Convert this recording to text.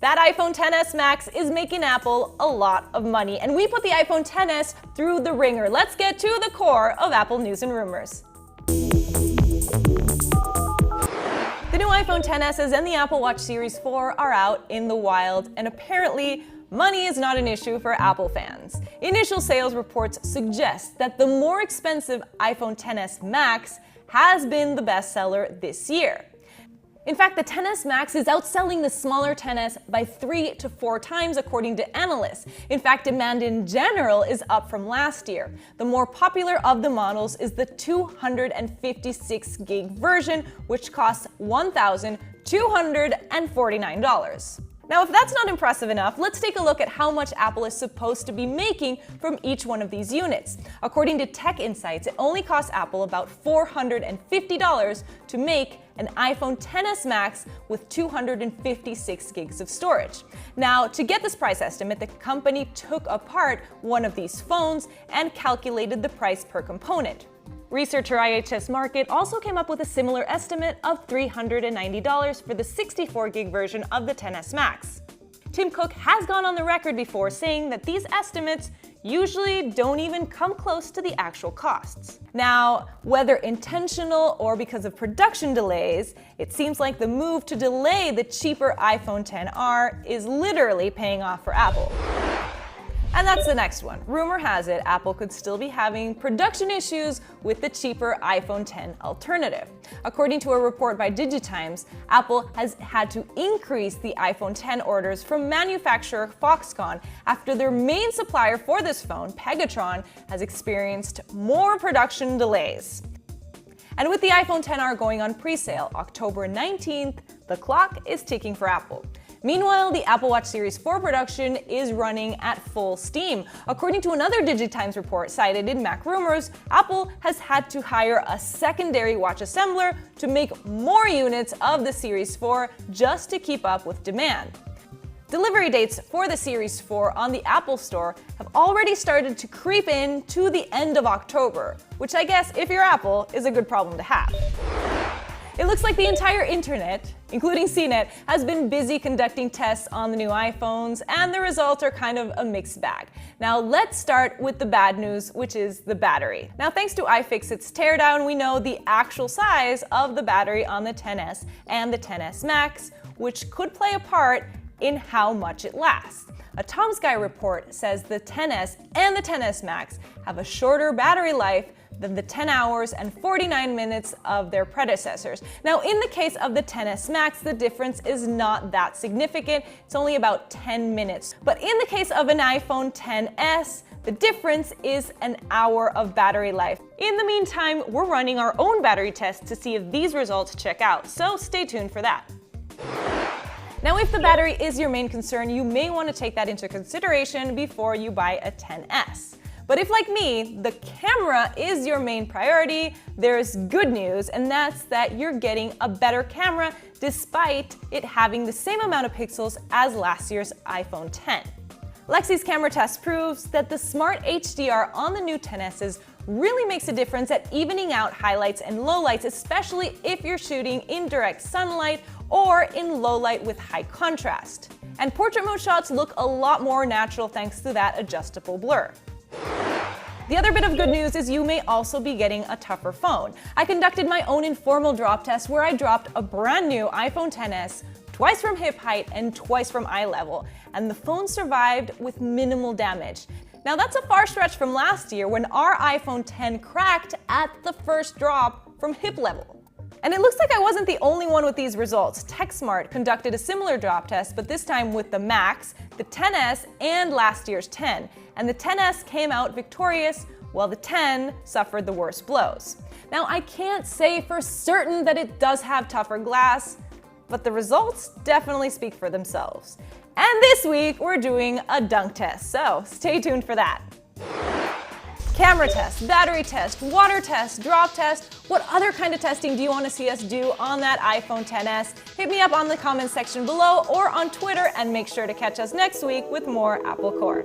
That iPhone XS Max is making Apple a lot of money, and we put the iPhone XS through the ringer. Let's get to the core of Apple news and rumors. The new iPhone XSs and the Apple Watch Series 4 are out in the wild, and apparently money is not an issue for Apple fans. Initial sales reports suggest that the more expensive iPhone XS Max has been the bestseller this year. In fact, the XS Max is outselling the smaller XS by 3 to 4 times according to analysts. In fact, demand in general is up from last year. The more popular of the models is the 256 gig version, which costs $1,249. Now, if that's not impressive enough, let's take a look at how much Apple is supposed to be making from each one of these units. According to Tech Insights, it only costs Apple about $450 to make an iPhone XS Max with 256 gigs of storage. Now, to get this price estimate, the company took apart one of these phones and calculated the price per component. Researcher IHS Markit also came up with a similar estimate of $390 for the 64 gig version of the XS Max. Tim Cook has gone on the record before saying that these estimates usually don't even come close to the actual costs. Now, whether intentional or because of production delays, it seems like the move to delay the cheaper iPhone XR is literally paying off for Apple. And that's the next one. Rumor has it Apple could still be having production issues with the cheaper iPhone X alternative. According to a report by DigiTimes, Apple has had to increase the iPhone X orders from manufacturer Foxconn after their main supplier for this phone, Pegatron, has experienced more production delays. And with the iPhone XR going on pre-sale October 19th, the clock is ticking for Apple. Meanwhile, the Apple Watch Series 4 production is running at full steam. According to another DigiTimes report cited in Mac Rumors, Apple has had to hire a secondary watch assembler to make more units of the Series 4 just to keep up with demand. Delivery dates for the Series 4 on the Apple Store have already started to creep in to the end of October, which I guess, if you're Apple, is a good problem to have. It looks like the entire internet, including CNET, has been busy conducting tests on the new iPhones, and the results are kind of a mixed bag. Now let's start with the bad news, which is the battery. Now, thanks to iFixit's teardown, we know the actual size of the battery on the XS and the XS Max, which could play a part in how much it lasts. A Tom Sky report says the XS and the XS Max have a shorter battery life than the 10 hours and 49 minutes of their predecessors. Now, in the case of the XS Max, the difference is not that significant. It's only about 10 minutes. But in the case of an iPhone XS, the difference is an hour of battery life. In the meantime, we're running our own battery tests to see if these results check out, so stay tuned for that. Now, if the battery is your main concern, you may want to take that into consideration before you buy a XS. But if, like me, the camera is your main priority, there's good news, and that's that you're getting a better camera despite it having the same amount of pixels as last year's iPhone X. Lexi's camera test proves that the Smart HDR on the new XSs really makes a difference at evening out highlights and lowlights, especially if you're shooting in direct sunlight or in low light with high contrast. And portrait mode shots look a lot more natural thanks to that adjustable blur. The other bit of good news is you may also be getting a tougher phone. I conducted my own informal drop test where I dropped a brand new iPhone XS twice from hip height and twice from eye level, and the phone survived with minimal damage. Now, that's a far stretch from last year when our iPhone X cracked at the first drop from hip level. And it looks like I wasn't the only one with these results. TechSmart conducted a similar drop test, but this time with the Max, the XS, and last year's X. And the XS came out victorious, while the X suffered the worst blows. Now, I can't say for certain that it does have tougher glass, but the results definitely speak for themselves. And this week, we're doing a dunk test, so stay tuned for that. Camera test, battery test, water test, drop test. What other kind of testing do you want to see us do on that iPhone XS? Hit me up on the comments section below or on Twitter, and make sure to catch us next week with more Apple Core.